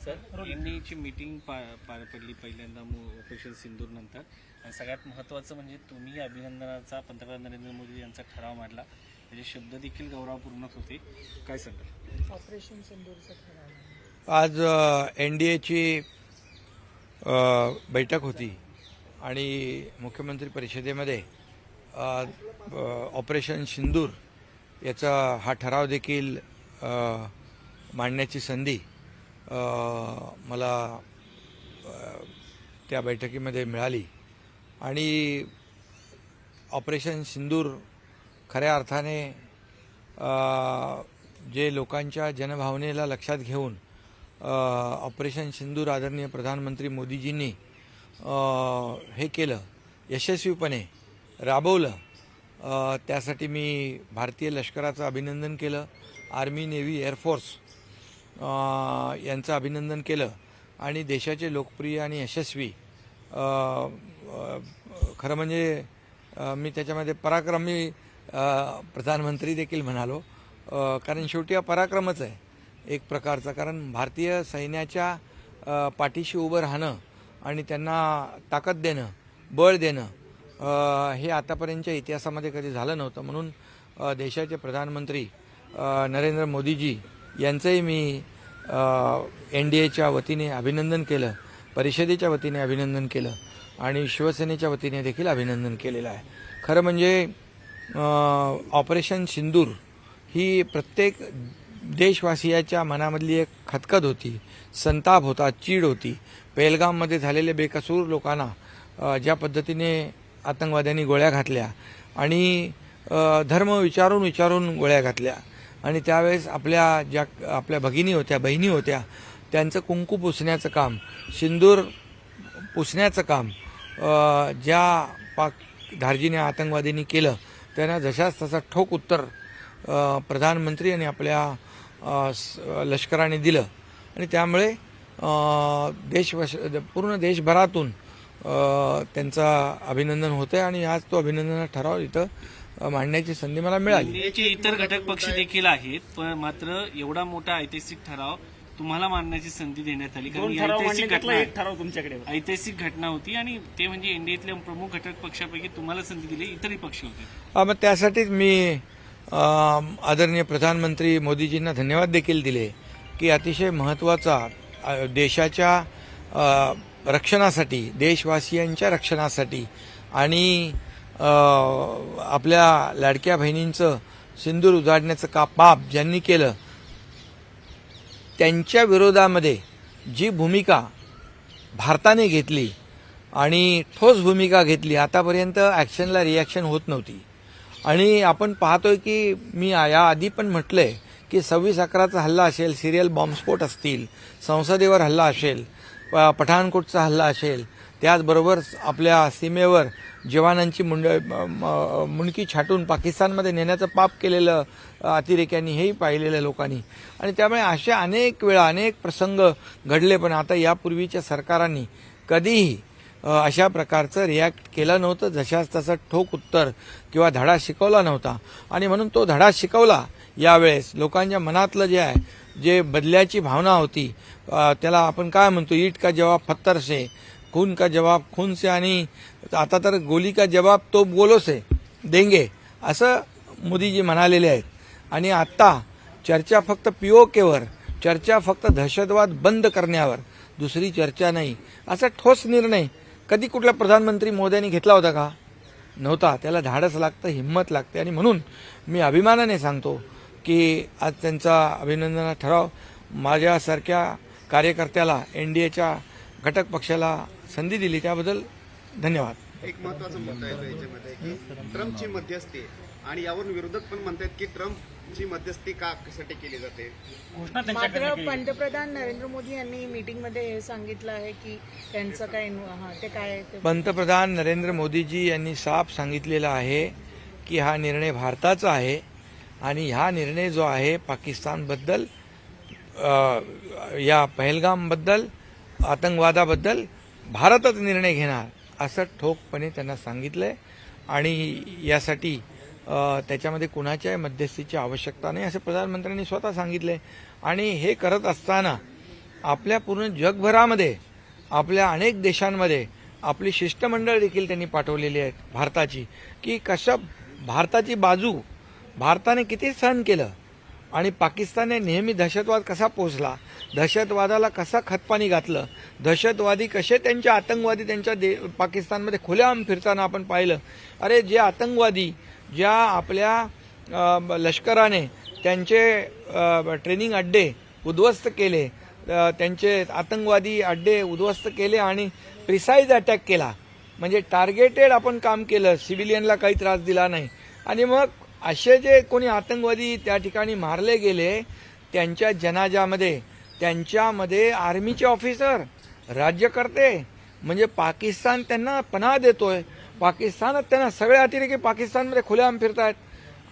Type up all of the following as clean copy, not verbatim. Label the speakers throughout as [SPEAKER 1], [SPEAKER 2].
[SPEAKER 1] Sir, एनडीएची meeting पार पडली पहिल्यांदा ऑपरेशन सिंदूर नंतर, आणि सगळ्यात महत्त्वाचं म्हणजे तुम्ही अभिनंदनाचा पंतप्रधान नरेंद्र मोदी यांचा ठराव मांडला, त्याचे शब्द देखील गौरवपूर्णच होते. काय सांगाल
[SPEAKER 2] ऑपरेशन सिंदूरचा ठराव?
[SPEAKER 3] आज एनडीएची बैठक होती आणि मुख्यमंत्री परिषदेमध्ये ऑपरेशन सिंदूर याचा हा ठराव देखील मांडण्याची संधी मला त्या बैठकीमध्ये मिळाली. आणि ऑपरेशन सिंदूर खऱ्या अर्थाने जे लोकांच्या जनभावनेला लक्षात घेऊन ऑपरेशन सिंदूर आदरणीय प्रधानमंत्री मोदीजींनी हे केलं, यशस्वीपणे राबवलं, त्यासाठी मी भारतीय लष्कराचं अभिनंदन केलं, आर्मी, नेव्ही, एअरफोर्स यांचं अभिनंदन केलं. आणि देशाचे लोकप्रिय आणि यशस्वी खरं म्हणजे मी त्याच्यामध्ये पराक्रमी प्रधानमंत्री देखील म्हणालो, कारण शेवटी हा पराक्रमच आहे एक प्रकारचा. कारण भारतीय सैन्याच्या पाठीशी उभं राहणं आणि त्यांना ताकद देणं, बळ देणं हे आतापर्यंतच्या इतिहासामध्ये कधी झालं नव्हतं. म्हणून देशाचे प्रधानमंत्री नरेंद्र मोदीजी यांचंही मी एनडीएच्या वतीने अभिनंदन केलं, परिषदेच्या वतीने अभिनंदन केलं आणि शिवसेनेच्या वतीने देखील अभिनंदन केलेलं आहे. खरं म्हणजे ऑपरेशन सिंदूर ही प्रत्येक देशवासियाच्या मनामधली एक खदखद होती, संताप होता, चीड होती. पहलगाममध्ये झालेले बेकसूर लोकांना ज्या पद्धतीने आतंकवाद्यांनी गोळ्या घातल्या आणि धर्म विचारून गोळ्या घातल्या, आणि त्यावेळेस आपल्या भगिनी होत्या, बहिणी होत्या, त्यांचं कुंकू पुसण्याचं काम, सिंदूर पुसण्याचं काम ज्या पाक धार्जिने आतंकवादींनी केलं, त्यांना जशाच तसा ठोक उत्तर प्रधानमंत्री आणि आपल्या लष्कराने दिलं. आणि त्यामुळे पूर्ण देशभरातून त्यांचा अभिनंदन होतंय. आणि आज तो अभिनंदनाचा ठराव इथं मांडण्याची संधी मला मिळाली.
[SPEAKER 1] याचे इतर घटक पक्ष देखील आहेत, पण मात्र एवढा मोठा ऐतिहासिक ठराव तुम्हाला मांडण्याची संधी देण्यात आली, कारण ऐतिहासिक घटना होती आणि ते म्हणजे एनडीएतल्या प्रमुख घटक पक्षापैकी तुम्हाला संधी दिली, इतरही पक्ष होते.
[SPEAKER 3] मग त्यासाठीच मी आदरणीय प्रधानमंत्री मोदीजींना धन्यवाद देखील दिले की अतिशय महत्त्वाचा देशाच्या रक्षणासाठी, देशवासियांच्या रक्षणासाठी आणि आपल्या लाडक्या बहिणींचं सिंदूर उजाडण्याचं पाप ज्यांनी केलं, त्यांच्या विरोधामध्ये जी भूमिका भारताने घेतली आणि ठोस भूमिका घेतली, आतापर्यंत ॲक्शनला रिॲक्शन होत नव्हती. आणि आपण पाहतोय की मी याआधी पण म्हटलंय की 26/11चा हल्ला असेल, सिरियल बॉम्बस्फोट असतील, संसदेवर हल्ला असेल, पठाणकोटचा हल्ला असेल, त्याचबरोबर आपल्या सीमेवर जवानांची मुंडकी छाटून पाकिस्तानमध्ये नेण्याचं पाप केलेलं अतिरेक्यांनी, हेही पाहिलेलं लोकांनी. आणि त्यामुळे अशा अनेक वेळा अनेक प्रसंग घडले, पण आता यापूर्वीच्या सरकारांनी कधीही अशा प्रकारचं रिॲक्ट केलं नव्हतं, जशाच तसं ठोक उत्तर किंवा धडा शिकवला नव्हता. आणि म्हणून तो धडा शिकवला यावेळेस. लोकांच्या मनातलं जे आहे, जे बदल्याची भावना होती, त्याला आपण काय म्हणतो, ईट का जवाब पत्थर से, खून का जवाब खून से, आणि आता तर गोली का जवाब तो बोलो से देंगे, असं मोदीजी म्हणालेले आहेत. आणि आता चर्चा फक्त पीओकेवर, चर्चा फक्त दहशतवाद बंद करण्यावर, दुसरी चर्चा नाही, असा ठोस निर्णय कधी कुठल्या प्रधानमंत्री मोदयांनी घेतला होता का? नव्हता. त्याला धाडस लागतं, हिंमत लागते. आणि म्हणून मी अभिमानाने सांगतो की आज त्यांचा अभिनंदनाचा ठराव माझ्यासारख्या कार्यकर्त्याला, एनडीएच्या घटक पक्षाला संधी दिली, त्याबद्दल धन्यवाद.
[SPEAKER 4] एक महत्त्वाचा मुद्दा येतो याच्यामध्ये की ट्रम्पची मध्यस्थी, आणि यावरून विरोधक पण म्हणतात की ट्रम्पची मध्यस्थी का कशासाठी केली जाते.
[SPEAKER 2] मात्र पंतप्रधान नरेंद्र मोदी यांनी मीटिंगमध्ये हे सांगितलं आहे की त्यांचं काय ते काय.
[SPEAKER 3] पंतप्रधान नरेंद्र मोदीजी यांनी साफ सांगितलेलं आहे की हा निर्णय भारताचा आहे आणि हा निर्णय जो आहे पाकिस्तानबद्दल, या पहलगामबद्दल, आतंकवादाबद्दल भारतच निर्णय घेणार, असं ठोकपणे त्यांना सांगितलंय. आणि यासाठी त्याच्यामध्ये कुणाच्याही मध्यस्थीची आवश्यकता नाही, असं प्रधानमंत्र्यांनी स्वतः सांगितलंय. आणि हे करत असताना आपल्या पूर्ण जगभरामध्ये आपल्या अनेक देशांमध्ये आपली शिष्टमंडळ देखील त्यांनी पाठवलेली आहेत भारताची, की कशा भारताची बाजू भारताने किती सहन केलं आणि पाकिस्तानने नेहमी दहशतवाद कसा पोचला, दहशतवादाला कसा खतपाणी घातलं, दहशतवादी कसे त्यांचे आतंकवादी त्यांच्या पाकिस्तानमध्ये खुलेआम फिरताना आपण पाहिलं. अरे जे आतंकवादी ज्या आपल्या लष्कराने त्यांचे ट्रेनिंग अड्डे उद्ध्वस्त केले, त्यांचे आतंकवादी अड्डे उद्ध्वस्त केले आणि प्रिसाईज अटॅक केला, म्हणजे टार्गेटेड आपण काम केलं, सिव्हिलियनला काही त्रास दिला नाही. आणि मग असे जे कोणी आतंकवादी त्या ठिकाणी मारले गेले त्यांच्या जनाजामध्ये त्यांच्यामध्ये आर्मीचे ऑफिसर, राज्यकर्ते, म्हणजे पाकिस्तान त्यांना पनाह देतोय, पाकिस्तानात त्यांना सगळे अतिरेकी पाकिस्तानमध्ये खुलेआम फिरतायत.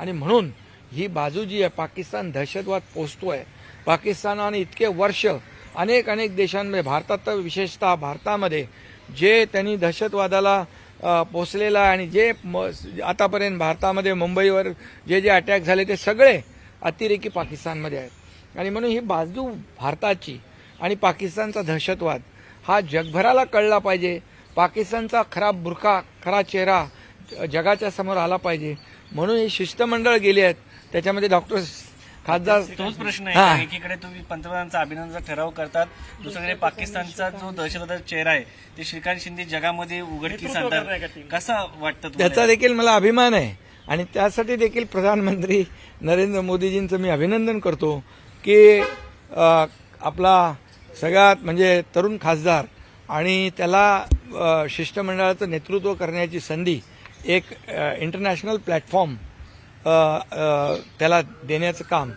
[SPEAKER 3] आणि म्हणून ही बाजू जी आहे, पाकिस्तान दहशतवाद पोचतोय. पाकिस्तानाने इतके वर्ष अनेक देशांमध्ये, भारतात तर विशेषतः भारतामध्ये जे त्यांनी दहशतवादाला पोचलेला आहे आणि जे आतापर्यंत भारतामध्ये मुंबईवर जे अटॅक झाले ते सगळे अतिरेकी पाकिस्तानमध्ये आहेत. आणि म्हणून ही बाजू भारताची आणि पाकिस्तानचा दहशतवाद हा जगभराला कळला पाहिजे. पाकिस्तानचा खरा बुरखा, खरा चेहरा जगाच्या समोर आला पाहिजे. म्हणून ही शिष्टमंडळ गेली आहेत. त्याच्यामध्ये डॉक्टर खासदार
[SPEAKER 1] तोच प्रश्न आहे. एकीकडे तुम्ही पंतप्रधानांचा अभिनंदनाचा ठराव करतात, दुसरीकडे पाकिस्तानचा जो दहशतवादाचा चेहरा आहे ते श्रीकांत शिंदे जगामध्ये उघडकीस आणतात. कसा वाटतं
[SPEAKER 3] त्याचा देखील मला अभिमान आहे आणि त्यासाठी देखील प्रधानमंत्री नरेंद्र मोदीजींचं मी अभिनंदन करतो की आपला सगळ्यात म्हणजे तरुण खासदार आणि त्याला शिष्टमंडळाचं नेतृत्व करण्याची संधी, एक इंटरनॅशनल प्लॅटफॉर्म त्याला देण्याचं काम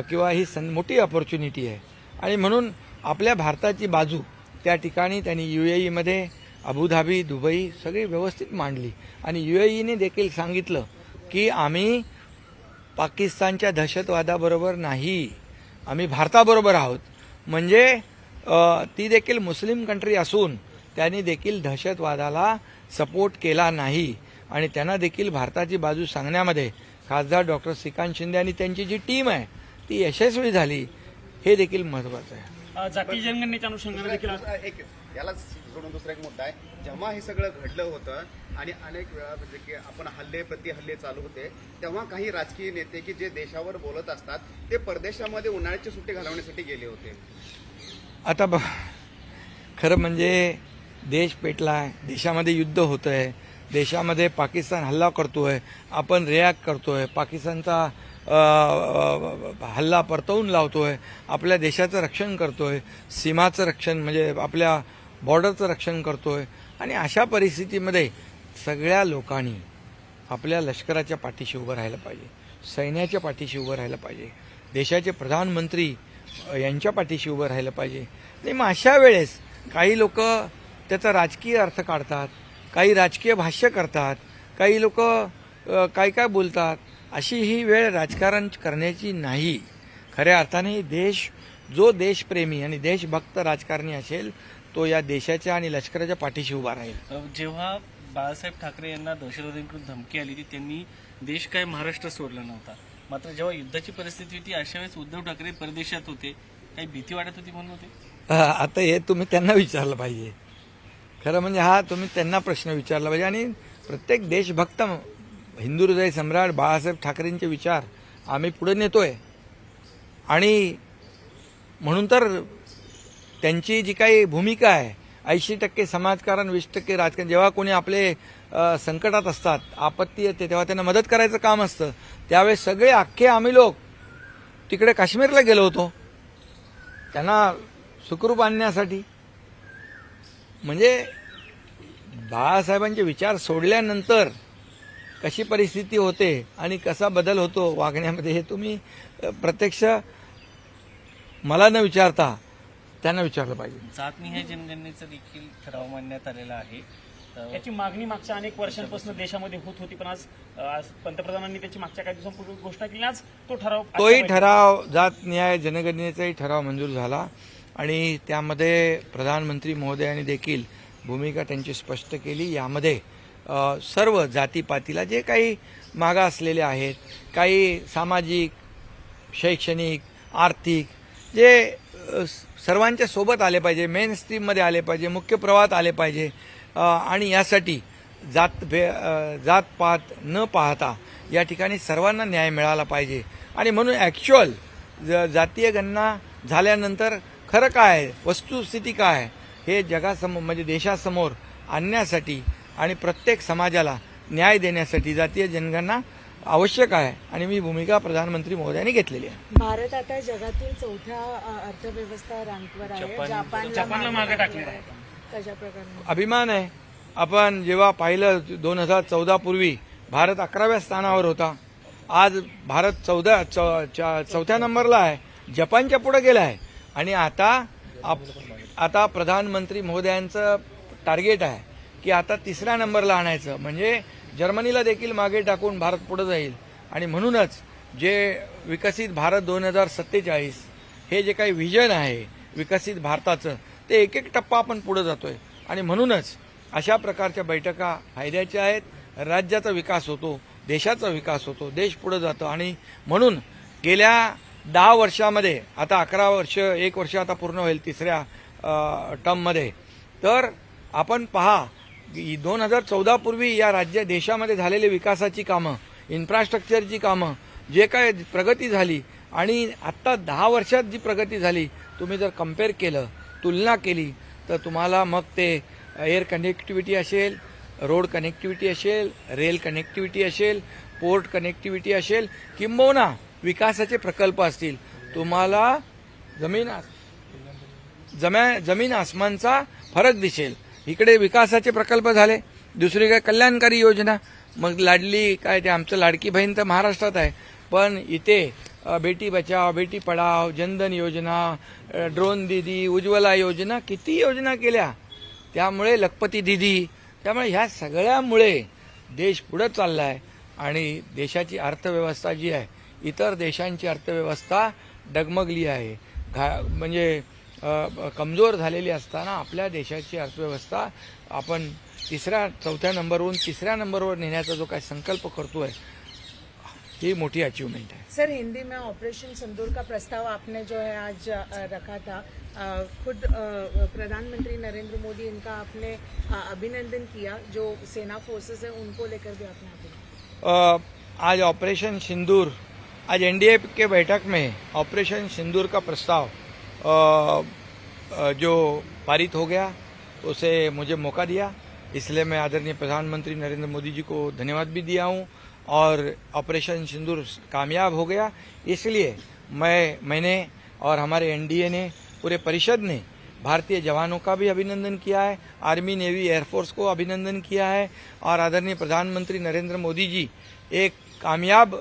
[SPEAKER 3] किंवा ही मोठी अपॉर्च्युनिटी आहे. आणि म्हणून आपल्या भारताची बाजू त्या ठिकाणी त्यांनी UAEमध्ये अबुधाबी, दुबई सगळी व्यवस्थित मांडली. आणि UAEने देखील सांगितलं की आम्ही पाकिस्तानच्या दहशतवादाबरोबर नाही, आम्ही भारताबरोबर आहोत. म्हणजे ती देखील मुस्लिम कंट्री असून त्यांनी देखील दहशतवादाला सपोर्ट केला नाही. आणि त्यांना देखील भारताची बाजू सांगण्यामध्ये खासदार डॉक्टर श्रीकांत शिंदे आणि त्यांची जी टीम आहे ती यशस्वी झाली, हे देखील महत्वाचं आहे.
[SPEAKER 5] जाती जनगणनेच्या अनुषंगाने देखील
[SPEAKER 4] याला सोडून दुसरा एक मुद्दा आहे. जेव्हा हे सगळं घडलं होतं आणि अनेक वेळा म्हणजे की आपण प्रति हल्ले चालू होते, तेव्हा काही राजकीय नेते की जे देशावर बोलत असतात ते परदेशामध्ये उन्हाळ्याची सुट्टी घालवण्यासाठी गेले होते.
[SPEAKER 3] आता खरं म्हणजे देश पेटलाय, देशामध्ये युद्ध होतंय, देशामध्ये पाकिस्तान हल्ला करतोय, आपण रिॲक्ट करतोय, पाकिस्तानचा हल्ला परतवून लावतोय, आपल्या देशाचं रक्षण करतोय, सीमाचं रक्षण म्हणजे आपल्या बॉर्डरचं रक्षण करतोय. आणि अशा परिस्थितीमध्ये सगळ्या लोकांनी आपल्या लष्कराच्या पाठीशी उभं राहायला पाहिजे, सैन्याच्या पाठीशी उभं राहायला पाहिजे, देशाचे प्रधानमंत्री यांच्या पाठीशी उभं राहायला पाहिजे. आणि मग अशा वेळेस काही लोक त्याचा राजकीय अर्थ काढतात, काही राजकीय भाष्य करतात, काही लोक काय बोलतात. अशी ही वेळ राजकारण करण्याची नाही. खऱ्या अर्थाने देश, जो देशप्रेमी आणि देशभक्त राजकारणी असेल तो या देशाच्या आणि लष्कराच्या पाठीशी उभा राहील.
[SPEAKER 1] जेव्हा बाळासाहेब ठाकरे यांना दहशतवाद्यांकडून धमकी आली होती त्यांनी देश काय महाराष्ट्र सोडला नव्हता. मात्र जेव्हा युद्धाची परिस्थिती होती अशा वेळेस उद्धव ठाकरे परदेशात होते, काही भीती वाटत होती म्हणून होते?
[SPEAKER 3] आता हे तुम्ही त्यांना विचारलं पाहिजे. खरं म्हणजे हा तुम्ही त्यांना प्रश्न विचारला पाहिजे. आणि प्रत्येक देशभक्त हिंदू हृदय सम्राट बाळासाहेब ठाकरेंचे विचार आम्ही पुढे नेतोय. आणि म्हणून तर त्यांची जी काही भूमिका आहे, 80% समाजकारण, 20% राजकारण. जेव्हा कोणी आपले संकटात असतात, आपत्ती येते, तेव्हा त्यांना मदत करायचं काम असतं. त्यावेळेस सगळे अख्खे आम्ही लोक तिकडे काश्मीरला गेलो होतो त्यांना सुखरूप आणण्यासाठी. म्हणजे बाळासाहेबांचे विचार सोडल्यानंतर कशी परिस्थिती होते आणि कसा बदल होतो वागण्यामध्ये, हे तुम्ही प्रत्यक्ष मला न विचारता त्यांना विचारलं पाहिजे.
[SPEAKER 1] जातनिहाय जनगणनेचा देखील ठराव मांडण्यात आलेला आहे.
[SPEAKER 5] याची मागणी मागच्या अनेक वर्षांपासून देशामध्ये होत होती, पण आज पंतप्रधानांनी त्याची मागच्या काही दिवसांपूर्वी घोषणा केली. आज तोही
[SPEAKER 3] ठराव जातनिहाय जनगणनेचाही ठराव मंजूर झाला आणि त्यामध्ये प्रधानमंत्री महोदयांनी देखील भूमिका त्यांची स्पष्ट केली. यामध्ये सर्व जातीपातीला जे काही मागा असलेले आहेत, काही सामाजिक, शैक्षणिक, आर्थिक जे सर्वांच्या सोबत आले पाहिजे, मेन स्ट्रीममध्ये आले पाहिजे, मुख्य प्रवाहात आले पाहिजे आणि यासाठी जात-पात न पाहता या ठिकाणी सर्वांना न्याय मिळाला पाहिजे. आणि म्हणून ॲक्च्युअल जातीय गणना झाल्यानंतर खरं काय आहे, वस्तुस्थिती काय आहे, हे जगासमोर म्हणजे देशासमोर आणण्यासाठी आणि प्रत्येक समाजाला न्याय देण्यासाठी जातीय जनगणना आवश्यक आहे आणि मी भूमिका प्रधानमंत्री महोदयांनी घेतलेली आहे.
[SPEAKER 2] भारत आता जगातील चौथ्या अर्थव्यवस्था रँकवर आहे.
[SPEAKER 5] जपानला मागे टाकलेलं आहे.
[SPEAKER 2] कशा प्रकारे
[SPEAKER 3] अभिमान आहे. आपण जेव्हा पाहिलं 2014 पूर्वी भारत 11व्या स्थानावर होता. आज भारत चौथ्या नंबरला आहे, जपानच्या पुढे गेला आहे. आणि आता प्रधानमंत्री महोदयांचं टार्गेट आहे की आता 3ऱ्या नंबरला आणायचं, म्हणजे जर्मनीला देखील मागे टाकून भारत पुढे जाईल. आणि म्हणूनच जे विकसित भारत 2047 हे जे काही व्हिजन आहे विकसित भारताचं, ते एक एक टप्पा आपण पुढे जातोय. आणि म्हणूनच अशा प्रकारच्या बैठका फायद्याच्या आहेत. राज्याचा विकास होतो, देशाचा विकास होतो, देश पुढे जातो. आणि म्हणून गेल्या 10 वर्षामध्ये आता 11 वर्ष, 1 वर्ष आता पूर्ण होईल 3ऱ्या टर्ममध्ये. तर आपण पहा 2014 पूर्वी या देशामध्ये झालेले विकासाची कामं, इन्फ्रास्ट्रक्चरची कामं, जे काय प्रगती झाली आणि आत्ता 10 वर्षात जी प्रगती झाली, तुम्ही जर कम्पेअर केलं, तुलना केली, तर तुम्हाला मग ते एअर कनेक्टिव्हिटी असेल, रोड कनेक्टिव्हिटी असेल, रेल कनेक्टिव्हिटी असेल, पोर्ट कनेक्टिव्हिटी असेल, किंबहुना विकासाचे प्रकल्प असतील, तुम्हाला जमीन आसमानचा फरक दिसेल. इकडे विकासाचे प्रकल्प झाले, दुसरीकडे कल्याणकारी योजना, मग लाडली काय ते आमचं लाडकी बहीण तर महाराष्ट्रात आहे, पण इथे बेटी बचाव, बेटी पढाव, जनधन योजना, ड्रोन दीदी, उज्ज्वला योजना, किती योजना केल्या. त्यामुळे लखपती दीदी, त्यामुळे ह्या सगळ्यामुळे देश पुढे चालला आहे. आणि देशाची अर्थव्यवस्था जी आहे, इतर देशांची अर्थव्यवस्था डगमगली आहे, म्हणजे कमजोर झालेली असताना आपल्या देशाची अर्थव्यवस्था आपण 4थ्या नंबरवरून 3ऱ्या नंबरवर नेण्याचा जो काही संकल्प करतोय, ही मोठी अचीवमेंट है.
[SPEAKER 2] सर, हिंदी में ऑपरेशन सिंदूर का प्रस्ताव आपने जो है आज रखा था, खुद प्रधानमंत्री नरेंद्र मोदी, इनका आपने अभिनंदन किया. जो सेना फोर्सेस है उनको लेकर भी आपने अभिनंदन.
[SPEAKER 3] आज ऑपरेशन सिंदूर, आज एनडीए के बैठक में ऑपरेशन सिंदूर का प्रस्ताव जो पारित हो गया, उसे मुझे मौका दिया, इसलिए मैं आदरणीय प्रधानमंत्री नरेंद्र मोदी जी को धन्यवाद भी दिया हूं. और ऑपरेशन सिंदूर कामयाब हो गया, इसलिए मैंने और हमारे एनडीए ने, पूरे परिषद ने भारतीय जवानों का भी अभिनंदन किया है, आर्मी, नेवी, एयरफोर्स को अभिनंदन किया है. और आदरणीय प्रधानमंत्री नरेंद्र मोदी जी एक कामयाब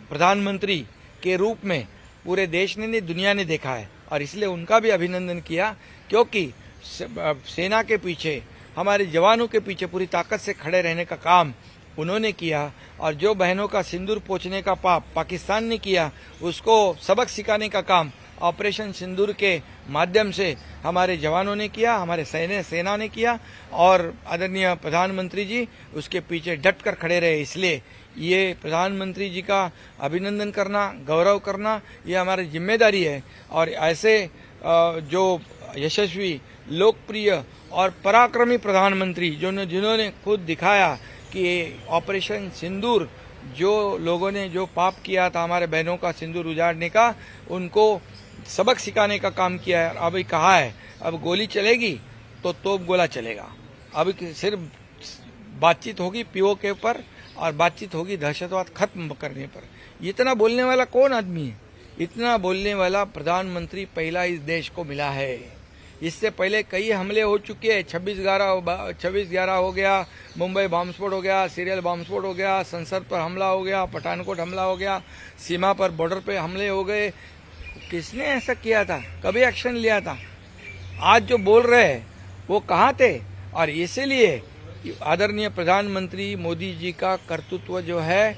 [SPEAKER 3] प्रधानमंत्री के रूप में पूरे देश ने, दुनिया ने देखा है, और इसलिए उनका भी अभिनंदन किया, क्योंकि सेना के पीछे, हमारे जवानों के पीछे पूरी ताकत से खड़े रहने का काम उन्होंने किया. और जो बहनों का सिंदूर पोंछने का पाप पाकिस्तान ने किया, उसको सबक सिखाने का काम ऑपरेशन सिंदूर के माध्यम से हमारे जवानों ने किया, हमारे सेना ने किया. और आदरणीय प्रधानमंत्री जी उसके पीछे डट कर खड़े रहे. इसलिए ये प्रधानमंत्री जी का अभिनंदन करना, गौरव करना, ये हमारी जिम्मेदारी है. और ऐसे जो यशस्वी, लोकप्रिय और पराक्रमी प्रधानमंत्री जिन्होंने खुद दिखाया कि ऑपरेशन सिंदूर, जो लोगों ने जो पाप किया था हमारे बहनों का सिंदूर उजाड़ने का, उनको सबक सिखाने का काम किया है. अभी कहा है, अब गोली चलेगी तो तोप गोला चलेगा. अभी सिर्फ बातचीत होगी पीओके पर, और बातचीत होगी दहशतवाद खत्म करने पर. इतना बोलने वाला कौन आदमी है? इतना बोलने वाला प्रधानमंत्री पहला इस देश को मिला है. इससे पहले कई हमले हो चुके हैं. 26/11 हो गया, मुंबई बॉम्बस्फोट हो गया, सीरियल बॉम्बस्फोट हो गया, संसद पर हमला हो गया, पठानकोट हमला हो गया, सीमा पर बॉर्डर पे हमले हो गए. किसने ऐसा किया था? कभी एक्शन लिया था? आज जो बोल रहे हैं वो कहाँ थे? और इसीलिए आदरणीय प्रधानमंत्री मोदी जी का कर्तृत्व जो है,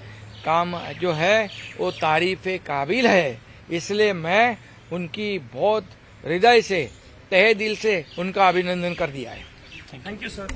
[SPEAKER 3] काम जो है, वो तारीफ़े काबिल है. इसलिए मैं उनकी बहुत हृदय से, तहे दिल से उनका अभिनंदन कर दिया है.
[SPEAKER 5] Thank you sir.